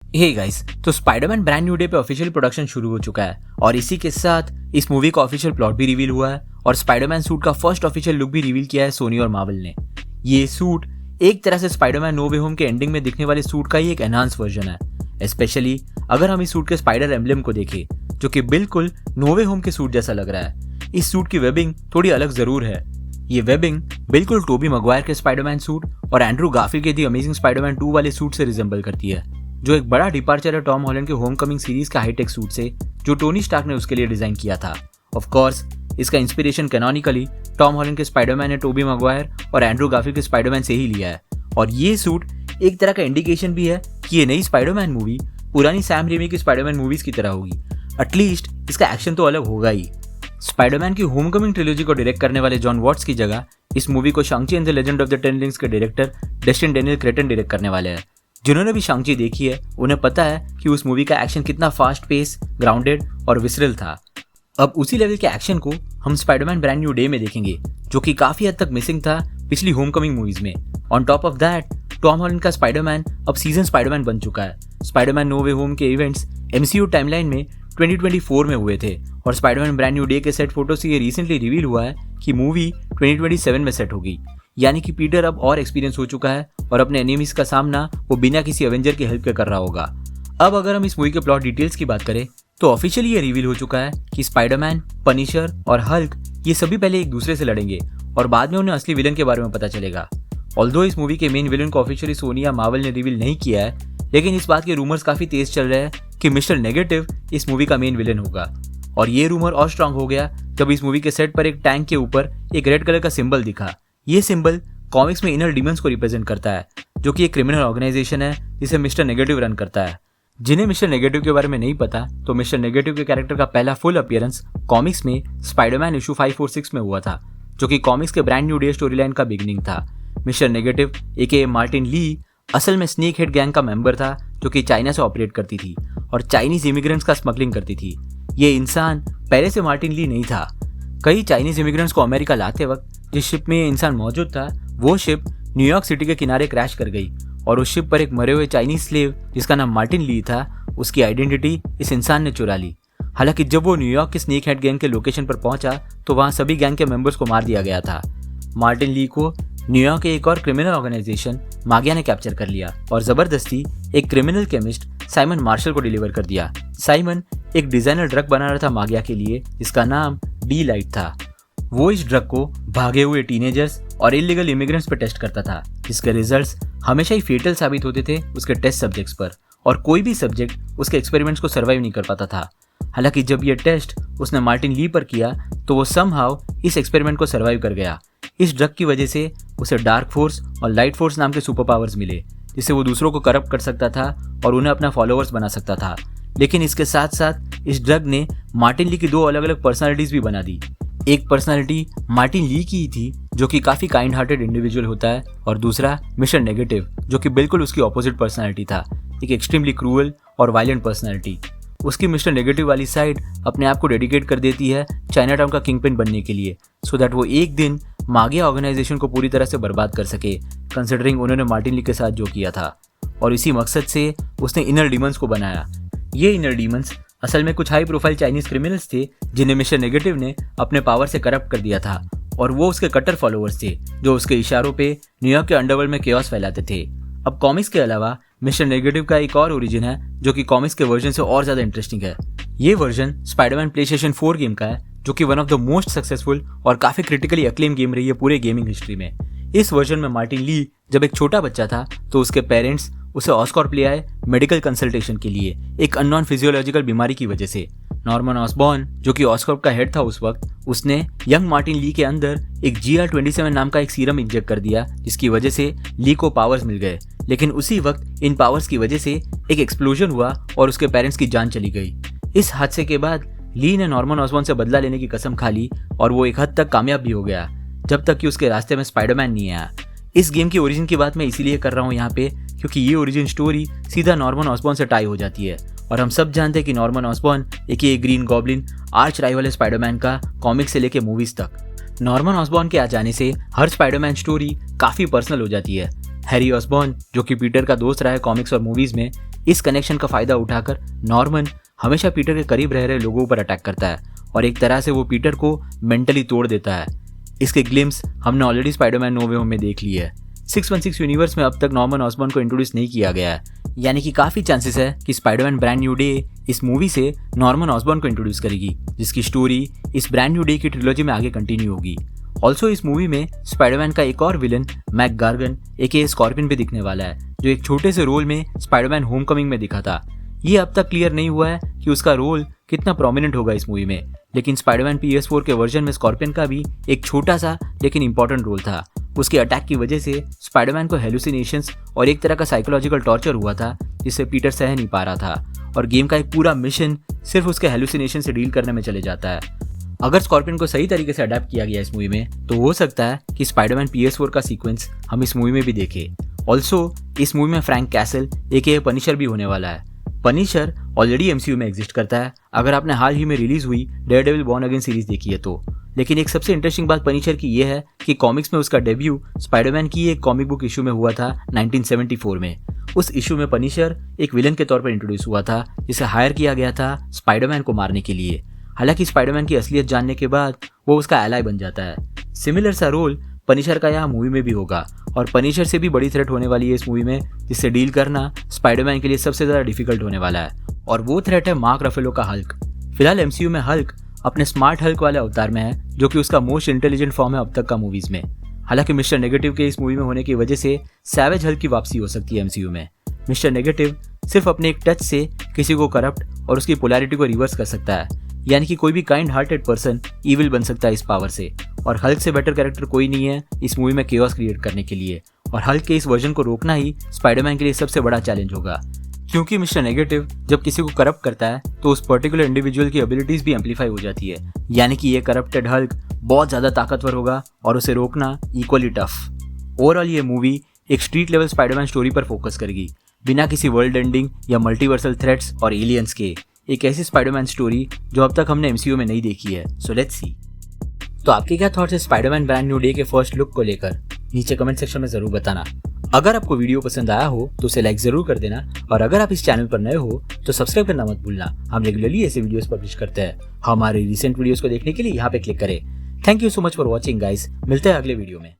Hey guys, तो Spiderman brand new day पे official production शुरू हो चुका है और इसी के साथ इस मूवी का ऑफिशियल प्लॉट भी रिवील हुआ है और स्पाइडरमैन सूट का फर्स्ट ऑफिशियल लुक भी रिवील किया है सोनी और मार्वल ने। ये सूट एक तरह से स्पाइडरमैन नो वे होम के एंडिंग में दिखने वाले सूट का ही एक एनहांस वर्जन है। स्पेशली अगर हम इस सूट के स्पाइडर एम्बलम को देखें जो कि बिल्कुल नो वे होम के सूट जैसा लग रहा है। इस सूट की वेबिंग थोड़ी अलग जरूर है। ये वेबिंग बिल्कुल टोबी मैगवायर के स्पाइडरमैन सूट और एंड्रू गारफील्ड के दी अमेजिंग स्पाइडरमैन 2 वाले सूट से रिजेंबल करती है, जो एक बड़ा डिपार्चर है टॉम हॉलैंड के होमकमिंग सीरीज का हाईटेक सूट से जो टोनी स्टार्क ने उसके लिए डिजाइन किया था। ऑफ कोर्स इसका इंस्पिरेशन कैनोनिकली टॉम हॉलैंड के स्पाइडरमैन ने टोबी मैगवायर और एंड्रू गारफील्ड के स्पाइडरमैन से ही लिया है और ये सूट एक तरह का इंडिकेशन भी है कि ये नई स्पाइडरमैन मूवी पुरानी सैम रेमी की स्पाइडरमैन मूवीज की तरह होगी। एटलीस्ट इसका एक्शन तो अलग होगा ही। स्पाइडरमैन की होमकमिंग ट्रिलॉजी को डायरेक्ट करने वाले जॉन वॉट्स की जगह इस मूवी को Shang-Chi and the legend of the 10 rings के director Destin Daniel Cretton direct करने वाले हैं। जिन्होंने भी शांग-ची देखी है उन्हें पता है कि उस मूवी का एक्शन कितना फास्ट पेस, ग्राउंडेड और विसरल था। अब उसी लेवल के एक्शन को हम स्पाइडरमैन ब्रांड न्यू डे में देखेंगे जो कि काफी हद तक मिसिंग था पिछली होमकमिंग मूवीज में। On top of that Tom Holland का स्पाइडरमैन अब सीजन स्पाइडरमैन बन चुका है। स्पाइडरमैन नो वे होम के इवेंट्स एमसीयू टाइमलाइन में 2024 में हुए थे और स्पाइडरमैन ब्रांड न्यू डे के सेट फोटो से ये रिसेंटली रिवील हुआ है कि मूवी 2027 में सेट होगी। यानी कि पीटर अब और एक्सपीरियंस हो चुका है और अपने एनिमीज का सामना वो बिना किसी एवेंजर की हेल्प के कर रहा होगा। अब अगर हम इस मूवी के प्लॉट डिटेल्स की बात करें तो ऑफिशियली ये रिवील हो चुका है कि स्पाइडरमैन, पनिशर और हल्क ये सभी पहले एक दूसरे से लड़ेंगे और बाद में उन्हें असली विलन के बारे में पता चलेगा। ऑल्दो इस मूवी के मेन विलन को ऑफिशियली सोनी या मार्वल ने रिवील नहीं किया है, लेकिन इस बात के रूमर्स काफी तेज चल रहे हैं कि मिस्टर नेगेटिव इस मूवी का मेन विलन होगा। और ये रूमर और स्ट्रांग हो गया जब इस मूवी के सेट पर एक टैंक के ऊपर एक रेड कलर का सिंबल दिखा। ये सिंबल कॉमिक्स में इनर डीमंस को रिप्रेजेंट करता है जो कि एक क्रिमिनल ऑर्गेनाइजेशन है जिसे मिस्टर नेगेटिव रन करता है। जिन्हें मिस्टर नेगेटिव के बारे में नहीं पता तो मिस्टर नेगेटिव के कैरेक्टर का पहला फुल अपीयरेंस कॉमिक्स में स्पाइडरमैन इशू 546 में हुआ था, जो कि कॉमिक्स के brand new day story line का बिगिनिंग था। मिस्टर नेगेटिव एके मार्टिन ली असल में स्नेक हेड गैंग का मेंबर था जो कि चाइना से ऑपरेट करती थी और चाइनीज इमिग्रेंट्स का स्मगलिंग करती थी। ये इंसान पहले से मार्टिन ली नहीं था। कई चाइनीज इमिग्रेंट्स को अमेरिका लाते वक्त जिस शिप में ये इंसान मौजूद था वो शिप न्यूयॉर्क सिटी के किनारे क्रैश कर गई और उस शिप पर एक मरे हुए चाइनीज स्लेव जिसका नाम मार्टिन ली था उसकी आइडेंटिटी इस इंसान ने चुरा ली। हालांकि जब वो न्यूयॉर्क के स्नेक हेड गैंग के लोकेशन पर पहुंचा तो वहां सभी गैंग के मेंबर्स को मार दिया गया था। मार्टिन ली को न्यूयॉर्क के एक और क्रिमिनल ऑर्गेनाइजेशन मागिया ने कैप्चर कर लिया और जबरदस्ती एक क्रिमिनल केमिस्ट साइमन मार्शल को डिलीवर कर दिया। साइमन एक डिजाइनर ड्रग बना रहा था मागिया के लिए जिसका नाम डी लाइट था। वो इस ड्रग को भागे हुए टीनेजर्स और इलीगल इमिग्रेंट्स पर टेस्ट करता था जिसके रिजल्ट्स हमेशा ही फेटल साबित होते थे उसके टेस्ट सब्जेक्ट्स पर और कोई भी सब्जेक्ट उसके एक्सपेरिमेंट्स को सर्वाइव नहीं कर पाता था। हालांकि जब ये टेस्ट उसने मार्टिन ली पर किया तो वो समहाउ इस एक्सपेरिमेंट को सर्वाइव कर गया। इस ड्रग की वजह से उसे डार्क फोर्स और लाइट फोर्स नाम के सुपर पावर्स मिले जिससे वो दूसरों को करप्ट कर सकता था और उन्हें अपना फॉलोअर्स बना सकता था। लेकिन इसके साथ साथ इस ड्रग ने मार्टिन ली की 2 अलग अलग पर्सनालिटीज भी बना दी। एक पर्सनालिटी मार्टिन ली की ही थी जो कि काफी काइंड हार्टेड इंडिविजुअल होता है और दूसरा मिस्टर नेगेटिव जो कि बिल्कुल उसकी ऑपोजिट पर्सनालिटी था, एक एक्सट्रीमली क्रूअल और वायलेंट पर्सनालिटी। उसकी मिस्टर नेगेटिव वाली साइड अपने आप को डेडिकेट कर देती है चाइना टाउन का किंगपिन बनने के लिए सो दैट वो एक दिन मागिया ऑर्गेनाइजेशन को पूरी तरह से बर्बाद कर सके, कंसिडरिंग उन्होंने मार्टिन ली के साथ जो किया था। और इसी मकसद से उसने इनर डीमंस को बनाया। ये इनर डीमंस असल में कुछ हाई प्रोफाइल चाइनीज क्रिमिनल्स थे जिन्हें मिस्टर नेगेटिव ने अपने पावर से करप्ट कर दिया था और वो उसके कट्टर फॉलोअर्स थे जो उसके इशारों पे न्यूयॉर्क के अंडरवर्ल्ड में केओस फैलाते थे। अब कॉमिक्स के अलावा मिस्टर नेगेटिव का एक और ओरिजिन है जो कि कॉमिक्स के वर्जन से और ज्यादा इंटरेस्टिंग है। ये वर्जन स्पाइडरमैन प्लेस्टेशन 4 गेम का है जो कि one of the most successful और काफी क्रिटिकली अक्लेम गेम रही है पूरे गेमिंग हिस्ट्री में। इस वर्जन में मार्टिन ली जब एक छोटा बच्चा था तो उसके पेरेंट्स उसे ऑस्कॉर्प ले आए मेडिकल कंसल्टेशन के लिए एक अननोन फिजियोलॉजिकल बीमारी की वजह से। नॉर्मन ऑसबॉर्न जो कि ऑस्कॉर्प का हेड था उस वक्त, उसने यंग मार्टिन ली के अंदर एक GR27 नाम का एक सीरम इंजेक्ट कर दिया जिसकी वजह से ली को पावर्स मिल गए। लेकिन उसी वक्त इन पावर्स की वजह से एक एक्सप्लोजन हुआ और उसके पेरेंट्स की जान चली गई। इस हादसे के बाद ली ने नॉर्मन ऑसबॉर्न से बदला लेने की कसम खा ली और वो एक हद तक कामयाब भी हो गया जब तक कि उसके रास्ते में स्पाइडरमैन नहीं आया। इस गेम की ओरिजिन की बात मैं इसीलिए कर रहा हूँ यहाँ पे क्योंकि ये ओरिजिन स्टोरी सीधा नॉर्मन ऑसबॉर्न से टाई हो जाती है और हम सब जानते हैं कि नॉर्मन ऑसबॉर्न एक ग्रीन गॉब्लिन आर्च राइवल है स्पाइडरमैन का कॉमिक से लेके मूवीज तक। नॉर्मन ऑसबॉर्न के आ जाने से हर स्पाइडरमैन स्टोरी काफी पर्सनल हो जाती है। हैरी ऑसबॉर्न जो कि पीटर का दोस्त रहा है कॉमिक्स और मूवीज में, इस कनेक्शन का फायदा उठाकर नॉर्मन हमेशा पीटर के करीब रह रहे लोगों पर अटैक करता है और एक तरह से वो पीटर को मेंटली तोड़ देता है। इसके ग्लिम्स हमने ऑलरेडी स्पाइडरमैन नो वे होम में देख ली है। 616 यूनिवर्स में अब तक नॉर्मन ऑसबॉर्न को इंट्रोड्यूस नहीं किया गया है, यानी कि काफी चांसेस है कि स्पाइडरमैन ब्रांड न्यू डे इस मूवी से नॉर्मन ऑसबॉर्न को इंट्रोड्यूस करेगी, जिसकी स्टोरी इस ब्रांड न्यू डे की ट्रिलॉजी में आगे कंटिन्यू होगी। ऑल्सो इस मूवी में स्पाइडरमैन का एक और विलन मैक गार्गन एके स्कॉर्पियन भी दिखने वाला है, जो एक छोटे से रोल में स्पाइडरमैन होमकमिंग में दिखा था। ये अब तक क्लियर नहीं हुआ है कि उसका रोल कितना प्रोमिनेंट होगा इस मूवी में, लेकिन स्पाइडरमैन PS4 के वर्जन में स्कॉर्पियन का भी एक छोटा सा लेकिन इंपॉर्टेंट रोल था। उसके अटैक की वजह से स्पाइडरमैन को हेलुसिनेशंस और एक तरह का साइकोलॉजिकल टॉर्चर हुआ था, जिससे पीटर सह नहीं पा रहा था और गेम का एक पूरा मिशन सिर्फ उसके हेलुसिनेशन से डील करने में चले जाता है। अगर स्कॉर्पियन को सही तरीके से अडेप्ट किया गया इस मूवी में, तो हो सकता है कि स्पाइडरमैन PS4 का सीक्वेंस हम इस मूवी में भी देखें। ऑल्सो इस मूवी में फ्रैंक कैसल एके पनिशर भी होने वाला है। पनिशर ऑलरेडी MCU में एग्जिस्ट करता है, अगर आपने हाल ही में रिलीज हुई डेयरडेविल बॉर्न अगेन सीरीज देखी है तो। लेकिन एक सबसे इंटरेस्टिंग बात पनिशर की यह है कि कॉमिक्स में उसका डेब्यू स्पाइडरमैन की एक कॉमिक बुक इशू में हुआ था 1974 में। उस इशू में पनिशर एक विलन के तौर पर इंट्रोड्यूस हुआ था, जिसे हायर किया गया था स्पाइडरमैन को मारने के लिए। हालांकि स्पाइडरमैन की असलियत जानने के बाद वो उसका एलाय बन जाता है। सिमिलर सा रोल पनिशर का यहाँ मूवी में भी होगा और पनिशर से भी बड़ी थ्रेट होने वाली है इस मूवी में, जिससे डील करना स्पाइडरमैन के लिए सबसे ज्यादा डिफिकल्ट होने वाला है, और वो थ्रेट है मार्क रफेलो का हल्क। फिलहाल MCU में हल्क अपने स्मार्ट हल्क वाले अवतार में है, जो कि उसका मोस्ट इंटेलिजेंट फॉर्म है अब तक का मूवीज में। हालांकि मिस्टर नेगेटिव के इस मूवी में होने की वजह से सैवेज हल्क की वापसी हो सकती है MCU में। मिस्टर नेगेटिव सिर्फ अपने एक टच से किसी को करप्ट और उसकी पोलैरिटी को रिवर्स कर सकता है, यानी कि कोई भी काइंड हार्टेड पर्सन इविल बन सकता है इस पावर से। और हल्क से बेटर कैरेक्टर कोई नहीं है इस मूवी में केओस क्रिएट करने के लिए, और हल्क के इस वर्जन को रोकना ही स्पाइडरमैन के लिए सबसे बड़ा चैलेंज होगा। क्योंकि मिस्टर नेगेटिव जब किसी को करप्ट करता है तो उस पर्टिकुलर इंडिविजुअल की एबिलिटीज भी एम्पलीफाई हो जाती है, यानी कि ये करप्टेड हल्क बहुत ज्यादा ताकतवर होगा और उसे रोकना इक्वली टफ। ओवरऑल ये मूवी एक स्ट्रीट लेवल स्पाइडरमैन स्टोरी पर फोकस करेगी, बिना किसी वर्ल्ड एंडिंग या मल्टीवर्सल थ्रेट्स और एलियंस के। एक ऐसी स्पाइडरमैन स्टोरी जो अब तक हमने MCU में नहीं देखी है। So let's see. तो आपके क्या थॉट्स है स्पाइडरमैन ब्रांड न्यू डे के फर्स्ट लुक को लेकर, नीचे कमेंट सेक्शन में जरूर बताना। अगर आपको वीडियो पसंद आया हो तो उसे लाइक जरूर कर देना, और अगर आप इस चैनल पर नए हो तो सब्सक्राइब करना मत भूलना। हम रेगुलरली ऐसे वीडियोस पब्लिश करते हैं। हमारे रिसेंट वीडियोस को देखने के लिए यहाँ पे क्लिक करें। Thank you so much for watching guys, मिलते हैं अगले वीडियो में।